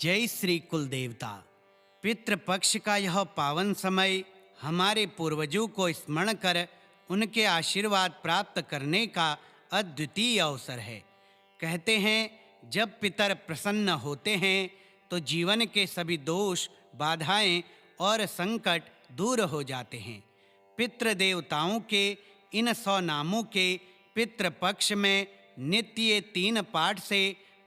जय श्री कुल देवता। पितृपक्ष का यह पावन समय हमारे पूर्वजों को स्मरण कर उनके आशीर्वाद प्राप्त करने का अद्वितीय अवसर है। कहते हैं जब पितर प्रसन्न होते हैं तो जीवन के सभी दोष, बाधाएं और संकट दूर हो जाते हैं। पितृदेवताओं के इन 100 नामों के पितृपक्ष में नित्य ये 3 पाठ से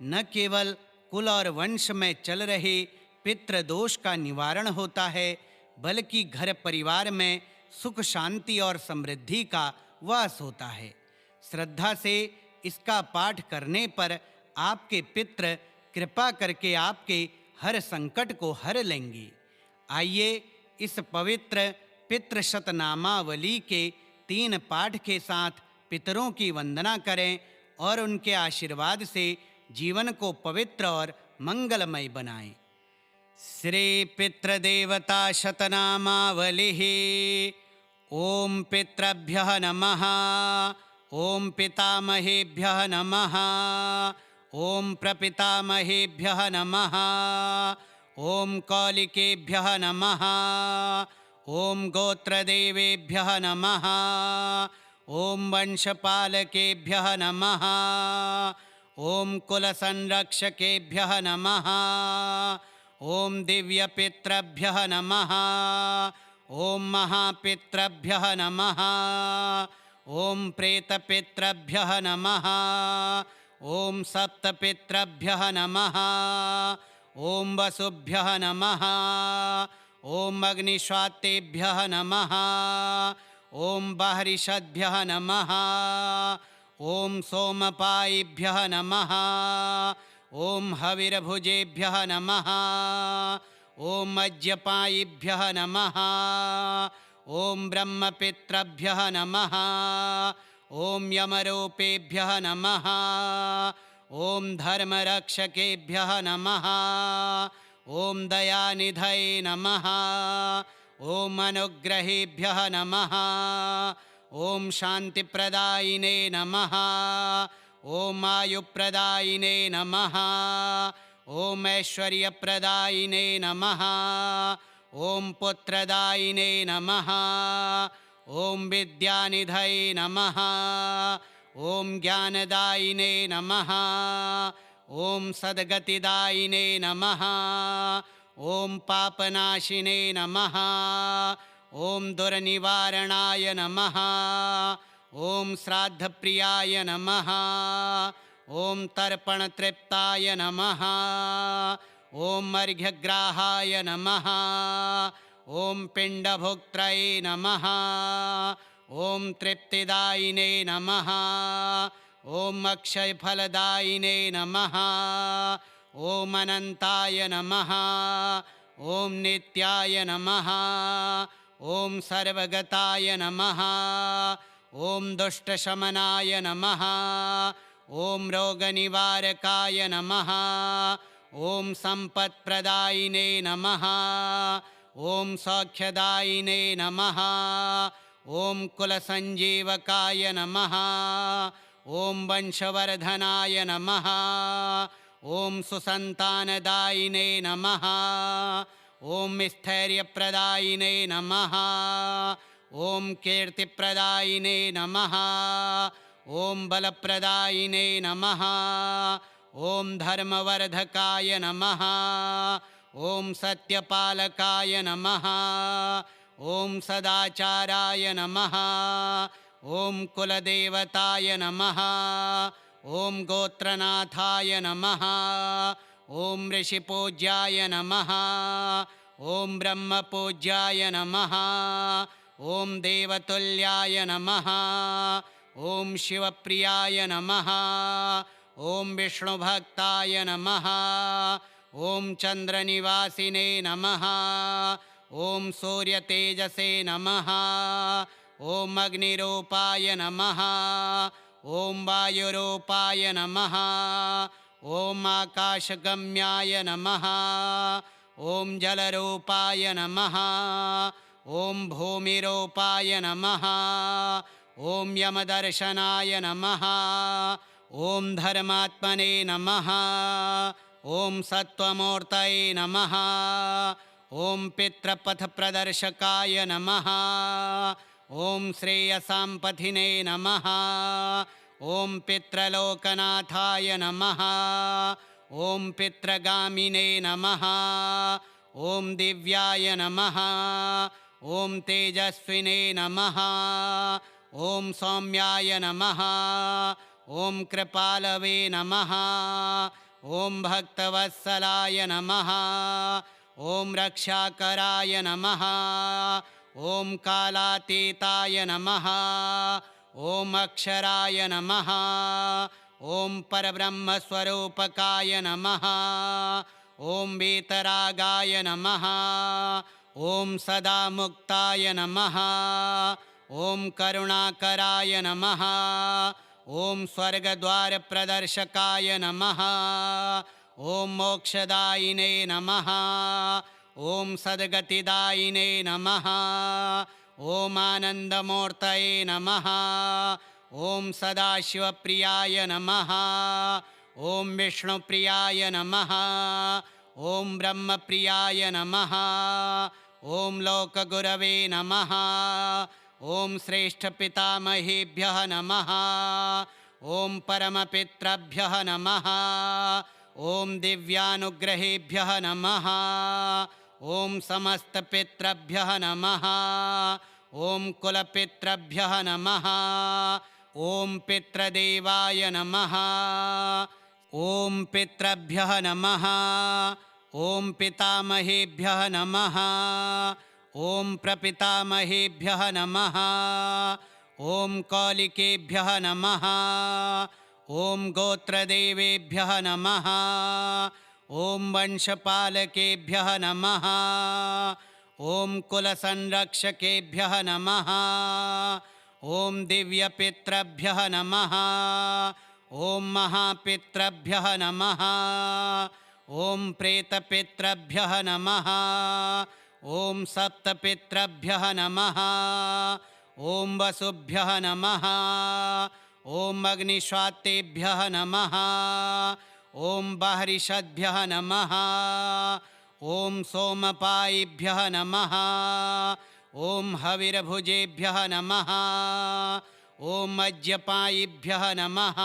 न केवल कुल और वंश में चल रहे पितृदोष का निवारण होता है, बल्कि घर परिवार में सुख, शांति और समृद्धि का वास होता है। श्रद्धा से इसका पाठ करने पर आपके पितृ कृपा करके आपके हर संकट को हर लेंगे। आइए इस पवित्र पितृ शतनामावली के 3 पाठ के साथ पितरों की वंदना करें और उनके आशीर्वाद से जीवन को पवित्र और मंगलमय बनाएं। श्री पितृदेवता शतनामावलिः। ओम पितृभ्यः नमः। ओम पितामहेभ्यः नमः। ओम प्रपितामहेभ्यः नमः। ओम कौलिकेभ्यः नमः। ओम गोत्रदेवेभ्यः नमः। ओम वंशपालकेभ्यः नमः। ओम कुलसंरक्षकेभ्यः नमः। ओम दिव्यपितृभ्यः नमः। ओम महापितृभ्यः नमः। ओम प्रेतपितृभ्यः नमः। ओम सप्तपितृभ्यः नमः। ओम वसुभ्यः नमः। ओम अग्निश्वात्तेभ्यः नमः। ओम बर्हिषद्भ्यः नमः। ओम सोमपायिभ्यः नमः। ओम हविर्भुजेभ्यः नमः। ओम अज्यपायिभ्यः नमः। ओम ब्रह्मपितृभ्यः नमः। ओम यमरूपेभ्यः नमः। ओम धर्मरक्षकेभ्यः नमः। ओम दयानिधये नमः। ओम अनुग्रहेभ्यः नमः। ओम शांतिप्रदायिने नमः। ओम आयुप्रदायिने नमः। ओम ऐश्वर्यप्रदायिने नमः। ओम पुत्रदायिने नमः। ओम विद्यानिधये नमः। ओम ज्ञानदायिने नमः। ओम सद्गतिदायिने नमः। ओम पापनाशिने नमः। ओम दुर्निवारणाय नमः। ओम श्राद्धप्रियाय नमः। ओम तर्पणतृप्ताय नमः। ओम अर्घ्यग्राहाय नमः। ओम पिण्डभोक्त्रये नमः। ओम तृप्तिदायिने नमः। ओम अक्षयफलदायिने नमः। ओम अनंताय नमः। ओम नित्याय नमः। ओम सर्वगताय नमः। ओम दुष्टशमनाय नमः। ओम रोगनिवारकाय नमः। ओम संपत्प्रदायिने नमः। ओम सौख्यदायिने नमः। ओम कुलसंजीवकाय नमः। ओम वंशवर्धनाय नमः। ओम सुसंतानदायिने नमः। ओम स्थैर्यप्रदायिने नमः। ओम कीर्तिप्रदायिने नमः। ओम बलप्रदायिने नमः। ओम धर्मवर्धकाय नमः। ओम सत्यपालकाय नमः। ओम सदाचाराय नमः। ओम कुलदेवताय नमः। ओम गोत्रनाथाय नमः। ओम ऋषिपूज्याय नमः। ओम ब्रह्मपूज्याय नमः। ओम देवतुल्याय नमः। ओम शिवप्रियाय नमः। ओम विष्णुभक्ताय नमः। ओम चंद्रनिवासिने नमः। ओम सूर्यतेजसे नमः। ओम अग्निरूपाय नमः। ओम वायुरूपाय नमः। ओम आकाशगम्याय नमः। ओम जलरूपाय नमः। ओम भूमिरूपाय नमः। ओम यमदर्शनाय नमः। ओम धर्मात्मने नमः। ॐ सत्त्वमूर्तये नमः। ॐ पितृपथप्रदर्शकाय नमः। ॐ श्रेयसाम्पथिने नमः। ॐ पितृलोकनाथाय नमः। ॐ पितृगामिने नमः। ॐ दिव्याय नमः। ॐ तेजस्विने नमः। ॐ सौम्याय नमः। ॐ कृपालवे नमः। ॐ भक्तवत्सलाय नमः। ॐ रक्षाकराय नमः। ॐ कालातीताय नमः। ॐ अक्षराय नमः। ॐ परब्रह्मस्वरूपकाय नमः। ॐ वीतरागाय नमः। ॐ सदामुक्ताय नमः। ॐ करुणाकराय नमः। ॐ स्वर्गद्वारप्रदर्शकाय नमः। ॐ मोक्षदायिने नमः। ॐ सद्गतिदायिने नमः। ॐ आनन्दमूर्तये नमः। ॐ सदाशिवप्रियाय नमः। ॐ विष्णुप्रियाय नमः। ॐ ब्रह्मप्रियाय नमः। ॐ लोकगुरवे नमः। ॐ श्रेष्ठपितामहेभ्यः नमः। ॐ परमपितृभ्यः नमः। ॐ दिव्यानुग्रहेभ्यः नमः। ॐ समस्तपितृभ्यः नमः। ॐ कुलपितृभ्यः नमः। ॐ पितृदेवाय नमः। ॐ पितृभ्यः नमः। ॐ पितामहेभ्यः नमः। ॐ प्रपितामहेभ्यः नमः। ॐ कौलिकेभ्यः नमः। ॐ गोत्रदेवेभ्यः नमः। ॐ वंशपालकेभ्यः नमः। ॐ कुलसंरक्षकेभ्यः नमः। ॐ दिव्यपितृभ्यः नमः। ॐ महापितृभ्यः नमः। ॐ प्रेतपितृभ्यः नमः। ॐ सप्तपितृभ्यः नमः। ॐ वसुभ्यः नमः। ॐ अग्निश्वात्तेभ्यः नमः। ॐ बर्हिषद्भ्यः नमः। ॐ सोमपायिभ्यः नमः। ॐ हविर्भुजेभ्यः नमः। ॐ मज्जपायिभ्यः नमः।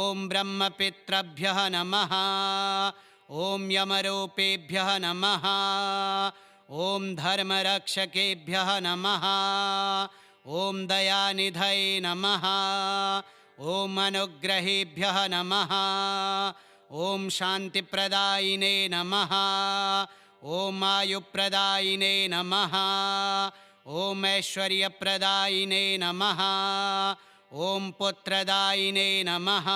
ॐ ब्रह्मपितृभ्यः नमः। ॐ यमरूपेभ्यः नमः। ॐ धर्मरक्षकेभ्यः नमः। ॐ दयानिधये नमः। ॐ अनुग्रहेभ्यः नमः। ॐ शान्तिप्रदायिने नमः। ॐ आयुप्रदायिने नमः। ॐ ऐश्वर्यप्रदायिने नमः। ॐ पुत्रदायिने नमः।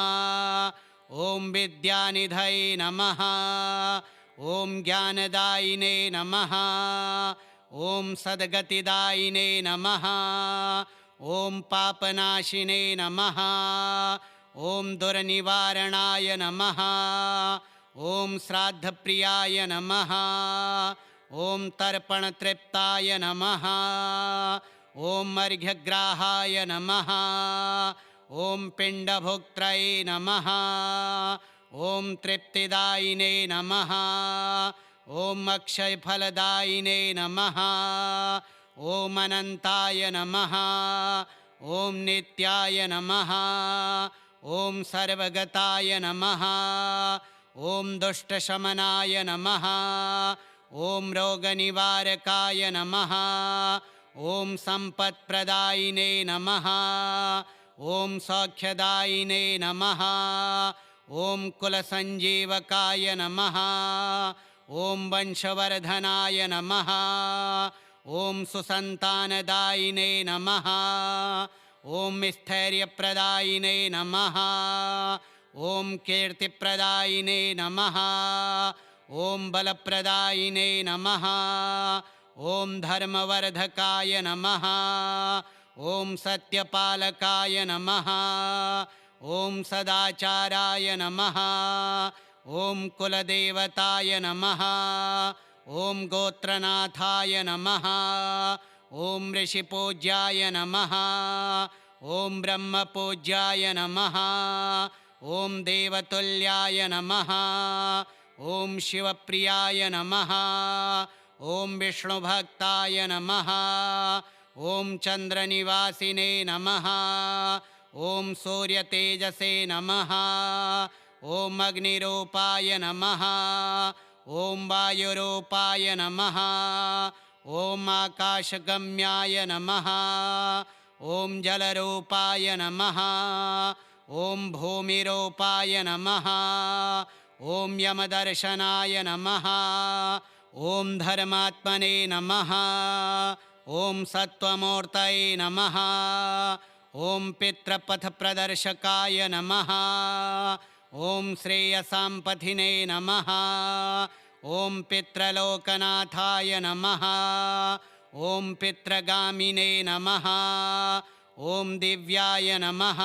ॐ विद्यानिधये नमः। ॐ ज्ञानदायिने नमः। ॐ सद्गतिदायिने नमः। ॐ पापनाशिने नमः। ॐ दुर्निवारणाय नमः। ॐ श्राद्धप्रियाय नमः। ॐ तर्पणतृप्ताय नमः। ॐ अर्घ्यग्राहाय नमः। ॐ पिण्डभोक्त्रये नमः। ॐ तृप्तिदायिने नमः। ॐ अक्षयफलदायिने नमः। ॐ अनन्ताय नमः। ॐ नित्याय नमः। ॐ सर्वगताय नमः। ॐ दुष्टशमनाय नमः। ॐ रोगनिवारकाय नमः। ॐ सम्पत्प्रदायिने नमः। ॐ सौख्यदायिने नमः। ॐ कुलसञ्जीवकाय नमः। ॐ वंशवर्धनाय नमः। ॐ सुसन्तानदायिने नमः। ॐ स्थैर्यप्रदायिने नमः। ॐ कीर्तिप्रदायिने नमः। ॐ बलप्रदायिने नमः। ॐ धर्मवर्धकाय नमः। ॐ सत्यपालकाय नमः। ॐ सदाचाराय नमः। ॐ कुलदेवताय नमः। ॐ गोत्रनाथाय नमः। ॐ ऋषिपूज्याय नमः। ॐ ब्रह्मपूज्याय नमः। ॐ देवतुल्याय नमः ॐ शिवप्रियाय नमः ॐ विष्णुभक्ताय नमः ॐ चन्द्रनिवासिने नमः ॐ सूर्यतेजसे नमः ॐ अग्निरूपाय नमः ॐ वायुरूपाय नमः ॐ आकाशगम्याय नमः ॐ जलरूपाय नमः ॐ भूमिरूपाय नमः ॐ यमदर्शनाय नमः ॐ धर्मात्मने नमः ॐ सत्त्वमूर्तये नमः ॐ पितृपथप्रदर्शकाय नमः ॐ श्रेयसां पथिने नमः ॐ पितृलोकनाथाय नमः ॐ पितृगामिने नमः ॐ दिव्याय नमः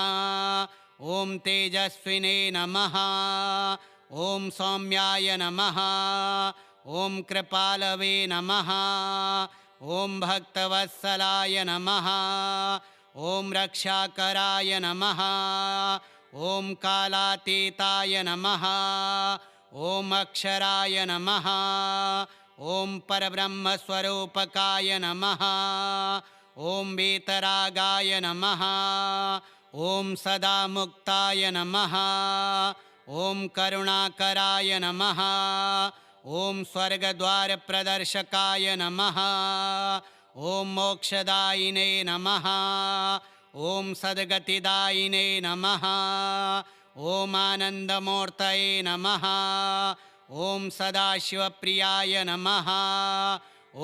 ॐ तेजस्विने नमः ॐ सौम्याय नमः ॐ कृपालवे नमः ॐ भक्तवत्सलाय नमः ॐ रक्षाकराय नमः ॐ कालातीताय नमः ॐ अक्षराय नमः ॐ परब्रह्मस्वरूपकाय नमः ॐ वीतरागाय नमः ॐ सदामुक्ताय नमः ॐ करुणाकराय नमः ॐ स्वर्गद्वारप्रदर्शकाय नमः ॐ मोक्षदायिने नमः ॐ सद्गतिदायिने नमः ॐ आनन्दमूर्तये नमः ॐ सदाशिवप्रियाय नमः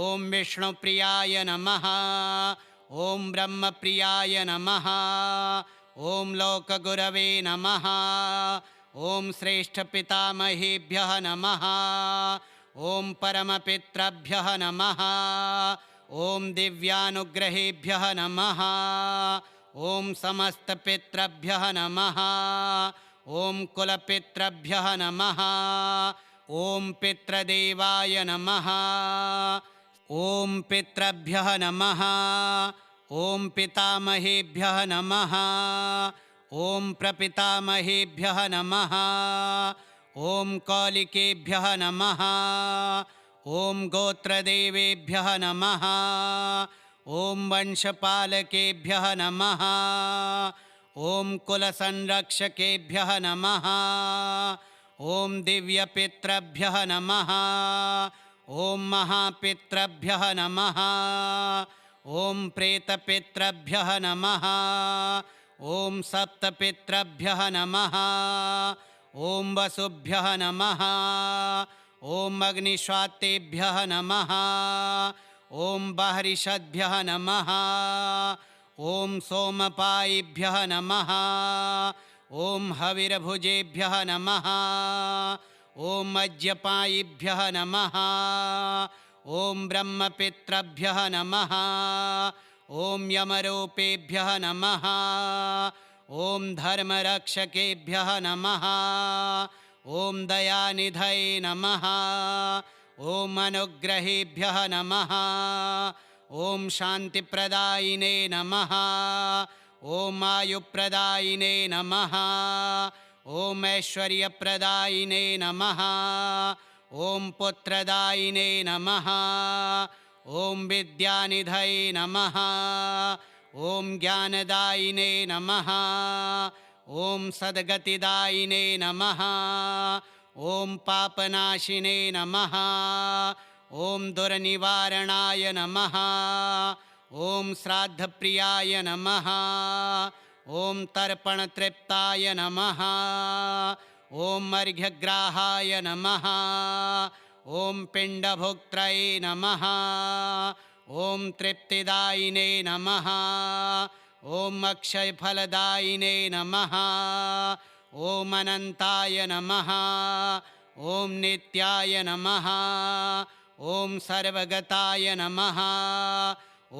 ॐ विष्णुप्रियाय नमः ॐ ब्रह्मप्रियाय नमः ॐ लोकगुरवे नमः ॐ श्रेष्ठपितामहेभ्यः नमः ॐ परमपितृभ्यः नमः ॐ दिव्यानुग्रहेभ्यः नमः ॐ समस्तपितृभ्यः नमः ॐ कुलपितृभ्यः नमः ॐ पितृदेवाय नमः ॐ पितृभ्यः नमः ॐ पितामहेभ्यः नमः ॐ प्रपितामहेभ्यः नमः ॐ कौलिकेभ्यः नमः ॐ गोत्रदेवेभ्यः नमः ॐ वंशपालकेभ्यः नमः ॐ कुलसंरक्षकेभ्यः नमः ॐ दिव्यपितृभ्यः नमः ॐ महापितृभ्यः नमः ॐ प्रेतपितृभ्यः नमः ॐ सप्तपितृभ्यः नमः ॐ वसुभ्यः नमः ॐ अग्निश्वात्तेभ्यः नमः ॐ बर्हिषद्भ्यः नमः ॐ सोमपायिभ्यः नमः ॐ हविर्भुजेभ्यः नमः ॐ अज्यपायिभ्यः नमः ॐ ब्रह्मपितृभ्यः नमः ॐ यमरूपेभ्यः नमः ॐ धर्मरक्षकेभ्यः नमः ॐ दयानिधये नमः ॐ अनुग्रहेभ्यः नमः ॐ शान्तिप्रदायिने नमः ॐ आयुप्रदायिने नमः ॐ ऐश्वर्यप्रदायिने नमः ॐ पुत्रदायिने नमः ॐ विद्यानिधये नमः ॐ ज्ञानदायिने नमः ॐ सद्गतिदायिने नमः ॐ पापनाशिने नमः ॐ दुर्निवारणाय नमः ॐ श्राद्धप्रियाय नमः ॐ तर्पणतृप्ताय नमः ॐ अर्घ्यग्राहाय नमः ॐ पिण्डभोक्त्रये नमः ॐ तृप्तिदायिने नमः ॐ अक्षयफलदायिने नमः ॐ अनन्ताय नमः ॐ नित्याय नमः ॐ सर्वगताय नमः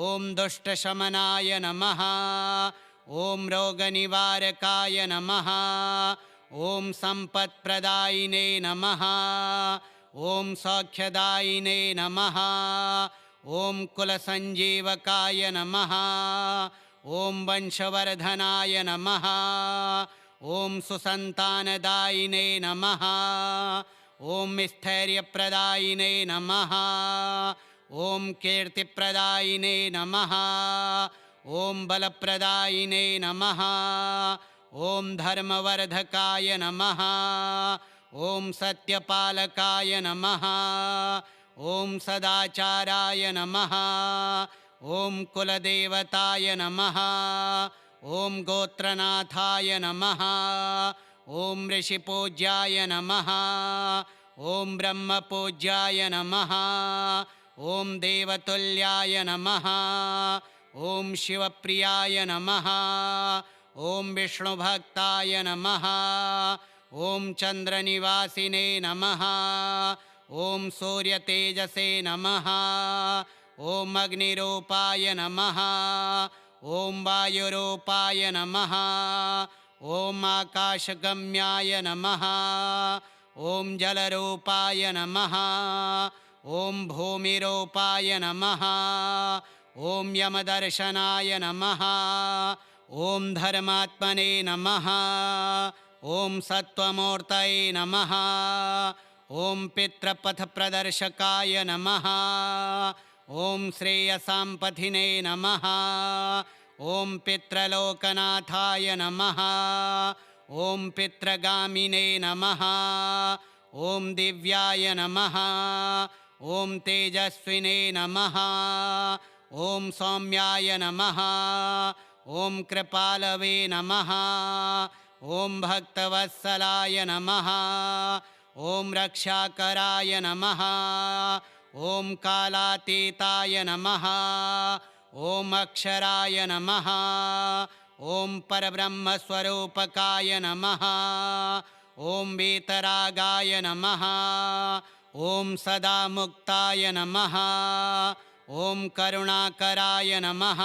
ॐ दुष्टशमनाय नमः ॐ रोगनिवारकाय नमः ॐ सम्पत्प्रदायिने नमः ॐ सौख्यदायिने नमः ॐ कुलसञ्जीवकाय नमः ॐ वंशवर्धनाय नमः ॐ सुसन्तानदायिने नमः। ॐ स्थैर्यप्रदायिने नमः। ॐ कीर्तिप्रदायिने नमः। ॐ बलप्रदायिने नमः। ॐ धर्मवर्धकाय नमः। ॐ सत्यपालकाय नमः। ॐ सदाचाराय नमः। ॐ कुलदेवताय नमः। ॐ गोत्रनाथाय नमः। ॐ ऋषिपूज्याय नमः। ॐ ब्रह्मपूज्याय नमः। ॐ देवतुल्याय नमः। ॐ शिवप्रियाय नमः। ॐ विष्णुभक्ताय नमः। ॐ चन्द्रनिवासिने नमः। ॐ सूर्यतेजसे नमः। ॐ अग्निरूपाय नमः। ॐ वायुरूपाय नमः। ॐ आकाशगम्याय नमः। ॐ जलरूपाय नमः। ॐ भूमिरूपाय नमः। ॐ यमदर्शनाय नमः। ॐ धर्मात्मने नमः। ॐ सत्त्वमूर्तये नमः। ॐ पितृपथप्रदर्शकाय नमः। ॐ श्रेयसाम्पथिने नमः। ॐ पितृलोकनाथाय नमः। ॐ पितृगामिने नमः। ॐ दिव्याय नमः। ॐ तेजस्विने नमः। ॐ सौम्याय नमः। ॐ कृपालवे नमः। ॐ भक्तवत्सलाय नमः। ॐ रक्षाकराय नमः। ॐ कालातीताय नमः। ॐ अक्षराय नमः। ॐ परब्रह्मस्वरूपकाय नमः। ॐ वीतरागाय नमः। ॐ सदामुक्ताय नमः। ॐ करुणाकराय नमः।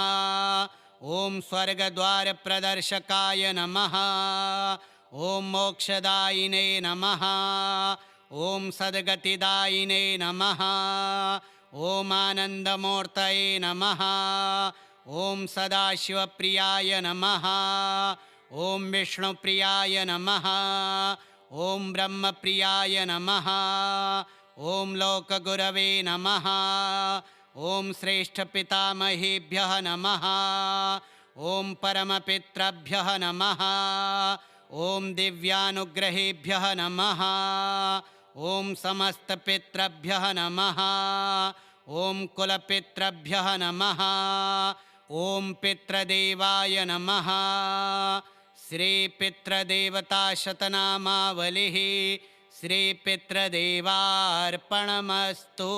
ॐ स्वर्गद्वारप्रदर्शकाय नमः। ॐ मोक्षदायिने नमः। ॐ सद्गतिदायिने नमः। ॐ आनन्दमूर्तये नमः। ॐ सदाशिवप्रियाय नमः। ॐ विष्णुप्रियाय नमः। ॐ ब्रह्मप्रियाय नमः। ॐ लोकगुरवे नमः। ॐ श्रेष्ठपितामहेभ्यः नमः। ॐ परमपितृभ्यः नमः। ॐ दिव्यानुग्रहेभ्यः नमः। ॐ समस्तपितृभ्यः नमः। ॐ कुलपितृभ्यः नमः। ॐ पितृदेवाय नमः। श्रीपितृदेवताशतनामावलिः श्रीपितृदेवार्पणमस्तु।